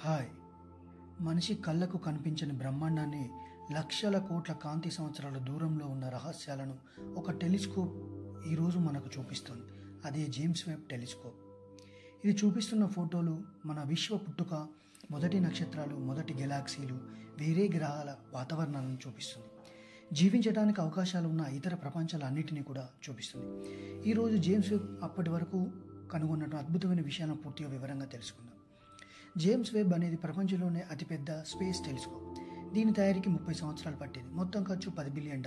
Hi. మనిషి కళ్ళకు కనిపించని బ్రహ్మాండాన్ని, లక్షల కోట్ల కాంతి సంవత్సరాల దూరంలో ఉన్న రహస్యాలను ఒక టెలిస్కోప్ ఈరోజు మనకు చూపిస్తుంది. అదే జేమ్స్ వెబ్ టెలిస్కోప్. ఇది చూపిస్తున్న ఫోటోలు మన విశ్వ పుట్టుక, మొదటి నక్షత్రాలు, మొదటి గెలాక్సీలు, వేరే గ్రహాల వాతావరణాలను చూపిస్తుంది. జీవించడానికి అవకాశాలు ఉన్న ఇతర ప్రపంచాలన్నిటినీ కూడా చూపిస్తుంది. ఈరోజు జేమ్స్ వెబ్ అప్పటి వరకు కనుగొన్న అద్భుతమైన విషయాలను పూర్తిగా వివరంగా తెలుసుకుందాం. జేమ్స్ వెబ్ అనేది ప్రపంచంలోనే అతిపెద్ద స్పేస్ టెలిస్కోప్. దీని తయారీకి 30 సంవత్సరాలు పట్టింది. మొత్తం ఖర్చు $10 బిలియన్.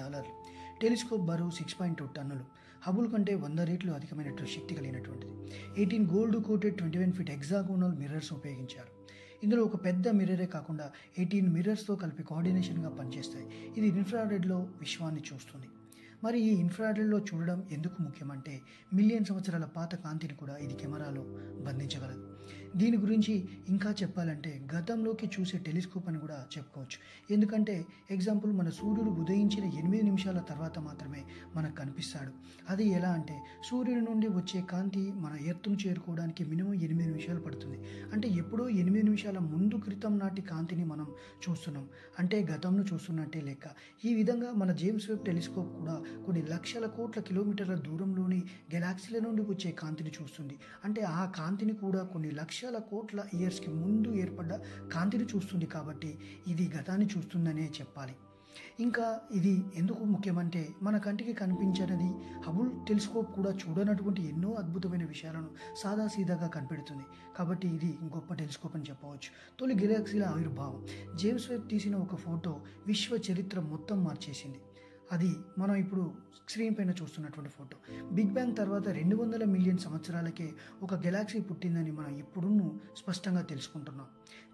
టెలిస్కోప్ బరువు 6.2 టన్నులు. హబుల్ కంటే 100 రెట్లు అధికమైన శక్తి కలిగినటువంటిది. 18 gold coated 21 feet hexagonal mirrors ఉపయోగించారు. ఇందులో ఒక పెద్ద మిర్రరే కాకుండా 18 మిర్రర్స్తో కలిపి కోఆర్డినేషన్గా పనిచేస్తాయి. ఇది ఇన్ఫ్రారెడ్లో విశ్వాన్ని చూస్తుంది. మరి ఈ ఇన్ఫ్రారెడ్లో చూడడం ఎందుకు ముఖ్యమంటే, మిలియన్ సంవత్సరాల పాత కాంతిని కూడా ఇది కెమెరాలో బంధించగలదు. దీని గురించి ఇంకా చెప్పాలంటే గతంలోకి చూసే టెలిస్కోప్ అని కూడా చెప్పుకోవచ్చు. ఎందుకంటే ఎగ్జాంపుల్, మన సూర్యుడు ఉదయించిన 8 నిమిషాల తర్వాత మాత్రమే మనకు కనిపిస్తాడు. అది ఎలా అంటే, సూర్యుడి నుండి వచ్చే కాంతి మన ఎర్త్ను చేరుకోవడానికి మినిమం 8 నిమిషాలు పడుతుంది. అంటే ఎప్పుడో 8 నిమిషాల ముందు క్రితం నాటి కాంతిని మనం చూస్తున్నాం. అంటే గతంను చూస్తున్నట్టే లెక్క. ఈ విధంగా మన జేమ్స్ వెబ్ టెలిస్కోప్ కూడా కొన్ని లక్షల కోట్ల కిలోమీటర్ల దూరంలోని గెలాక్సీల నుండి వచ్చే కాంతిని చూస్తుంది. అంటే ఆ కాంతిని కూడా కొన్ని లక్షల కోట్ల ఇయర్స్కి ముందు ఏర్పడ్డ కాంతిని చూస్తుంది. కాబట్టి ఇది గతాన్ని చూస్తుందనే చెప్పాలి. ఇంకా ఇది ఎందుకు ముఖ్యమంటే, మన కంటికి కనిపించనిది హబుల్ టెలిస్కోప్ కూడా చూడనటువంటి ఎన్నో అద్భుతమైన విషయాలను సాదాసీదాగా కనిపెడుతుంది. కాబట్టి ఇది గొప్ప టెలిస్కోప్ అని చెప్పవచ్చు. తొలి గెలాక్సీల ఆవిర్భావం. జేమ్స్ వెబ్ తీసిన ఒక ఫోటో విశ్వ చరిత్ర మొత్తం మార్చేసింది. అది మనం ఇప్పుడు స్క్రీన్ పైన చూస్తున్నటువంటి ఫోటో. బిగ్ బ్యాంగ్ తర్వాత 200 మిలియన్ సంవత్సరాలకే ఒక గెలాక్సీ పుట్టిందని మనం ఇప్పుడు స్పష్టంగా తెలుసుకుంటున్నాం.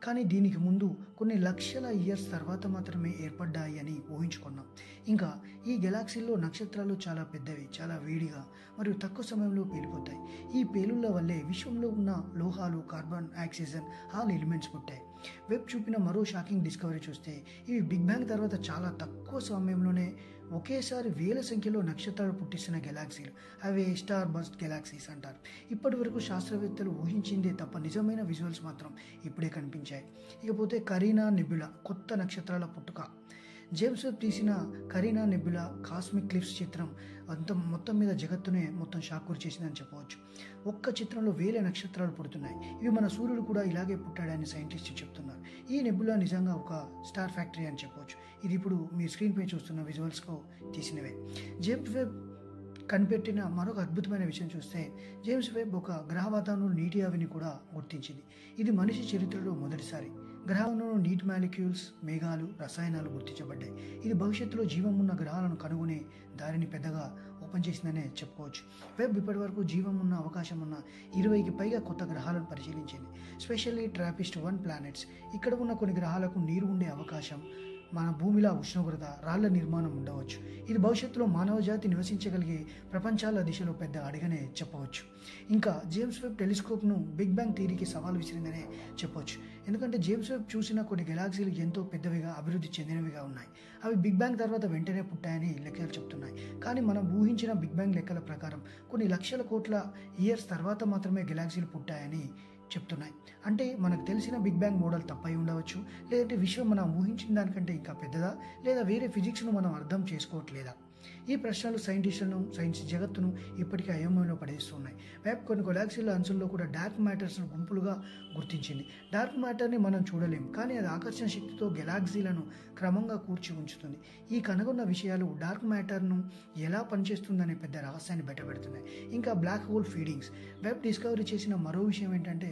కానీ దీనికి ముందు కొన్ని లక్షల ఇయర్స్ తర్వాత మాత్రమే ఏర్పడ్డాయి అని ఊహించుకున్నాం. ఇంకా ఈ గెలాక్సీల్లో నక్షత్రాలు చాలా పెద్దవి, చాలా వేడిగా మరియు తక్కువ సమయంలో పేలిపోతాయి. ఈ పేలుళ్ల వల్లే విశ్వంలో ఉన్న లోహాలు, కార్బన్, ఆక్సిజన్, ఆల్ ఎలిమెంట్స్ పుట్టాయి. వెబ్ చూపిన మరో షాకింగ్ డిస్కవరీ చూస్తే, ఇవి బిగ్ బ్యాంగ్ తర్వాత చాలా తక్కువ సమయంలోనే ఒకేసారి వేల సంఖ్యలో నక్షత్రాలు పుట్టిస్తున్న గెలాక్సీలు. అవే స్టార్ బస్ట్ గెలాక్సీస్ అంటారు. ఇప్పటి వరకు శాస్త్రవేత్తలు ఊహించిందే తప్ప నిజమైన విజువల్స్ మాత్రం ఇప్పుడే కనిపించాయి. ఇకపోతే కరీనా నెబ్యులా, కొత్త నక్షత్రాల పుట్టుక. జేమ్స్ వెబ్ తీసిన కరీనా నెబ్యులా కాస్మిక్ క్లిఫ్స్ చిత్రం మొత్తం మీద జగత్తునే మొత్తం షాక్ గురి చేసిందని చెప్పవచ్చు. ఒక్క చిత్రంలో వేల నక్షత్రాలు పుడుతున్నాయి. ఇవి మన సూర్యుడు కూడా ఇలాగే పుట్టాడని సైంటిస్టులు చెప్తున్నారు. ఈ నెబ్యులా నిజంగా ఒక స్టార్ ఫ్యాక్టరీ అని చెప్పవచ్చు. ఇది ఇప్పుడు మీ స్క్రీన్పై చూస్తున్న విజువల్స్కు తీసినవే. జేమ్స్ వెబ్ కనిపెట్టిన మరొక అద్భుతమైన విషయం చూస్తే, జేమ్స్ వెబ్ ఒక గ్రహ వాతావరణంలో నీటి ఆవిని కూడా గుర్తించింది. ఇది మనిషి చరిత్రలో మొదటిసారి. గ్రహంలో నీటి మాలిక్యూల్స్, మేఘాలు, రసాయనాలు గుర్తించబడ్డాయి. ఇది భవిష్యత్తులో జీవం ఉన్న గ్రహాలను కనుగొనే దారిని పెద్దగా ఓపెన్ చేసిందనే చెప్పుకోవచ్చు. వెబ్ ఇప్పటి వరకు జీవం ఉన్న అవకాశం ఉన్న 20కి పైగా కొత్త గ్రహాలను పరిశీలించింది. Specially TRAPPIST-1 planets. ఇక్కడ ఉన్న కొన్ని గ్రహాలకు నీరు ఉండే అవకాశం, మన భూమిలా ఉష్ణోగ్రత, రాళ్ల నిర్మాణం ఉండవచ్చు. ఇది భవిష్యత్తులో మానవ జాతి నివసించగలిగే ప్రపంచాల దిశలో పెద్ద అడిగనే చెప్పవచ్చు. ఇంకా జేమ్స్ వెబ్ టెలిస్కోప్ను బిగ్ బ్యాంగ్ థియరీకి సవాల్ విసిరిందనే చెప్పవచ్చు. ఎందుకంటే జేమ్స్ వెబ్ చూసిన కొన్ని గెలాక్సీలు ఎంతో పెద్దవిగా, అభివృద్ధి చెందినవిగా ఉన్నాయి. అవి బిగ్ బ్యాంగ్ తర్వాత వెంటనే పుట్టాయని లెక్కలు చెప్తున్నాయి. కానీ మనం ఊహించిన బిగ్ బ్యాంగ్ లెక్కల ప్రకారం కొన్ని లక్షల కోట్ల ఇయర్స్ తర్వాత మాత్రమే గెలాక్సీలు పుట్టాయని చెప్తున్నాయి. అంటే మనకు తెలిసిన బిగ్ బ్యాంగ్ మోడల్ తప్పై ఉండవచ్చు, లేదంటే విశ్వం మనం ఊహించిన దానికంటే ఇంకా పెద్దదా, లేదా వేరే ఫిజిక్స్ను మనం అర్థం చేసుకోవట్లేదా? ఈ ప్రశ్నలు సైంటిస్టులను, సైన్స్ జగత్తును ఇప్పటికీ అయోమయంలో పడేస్తున్నాయి. వెబ్ కొన్ని గెలాక్సీల అంచుల్లో కూడా డార్క్ మ్యాటర్స్ను గుంపులుగా గుర్తించింది. డార్క్ మ్యాటర్ని మనం చూడలేం, కానీ అది ఆకర్షణ శక్తితో గెలాక్సీలను క్రమంగా కూర్చి ఉంచుతుంది. ఈ కనుగొన్న విషయాలు డార్క్ మ్యాటర్ను ఎలా పనిచేస్తుందనే పెద్ద రహస్యాన్ని బయటపెడుతున్నాయి. ఇంకా black hole feedings. Webb discovery చేసిన మరో విషయం ఏంటంటే,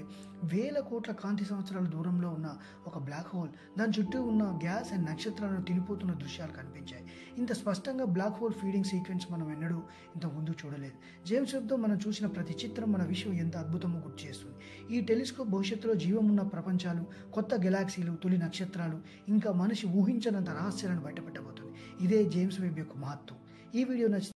వేల కోట్ల కాంతి సంవత్సరాల దూరంలో ఉన్న ఒక బ్లాక్ హోల్, దాని చుట్టూ ఉన్న గ్యాస్ అండ్ నక్షత్రాలను తినిపోతున్న దృశ్యాలు కనిపించాయి. ఇంత స్పష్టంగా బ్లాక్ హోల్ ఫీడింగ్ సీక్వెన్స్ మనం ఎన్నడూ ఇంత ముందు చూడలేదు. జేమ్స్ వెబ్తో మనం చూసిన ప్రతి చిత్రం మన విషయం ఎంత అద్భుతమో గుర్తు చేస్తుంది. ఈ టెలిస్కోప్ భవిష్యత్తులో జీవం ఉన్న ప్రపంచాలు, కొత్త గెలాక్సీలు, తొలి నక్షత్రాలు, ఇంకా మనిషి ఊహించనంత రహస్యాలను బయటపెట్టబోతుంది. ఇదే జేమ్స్ వెబ్ యొక్క మహత్వం. ఈ వీడియో నచ్చితే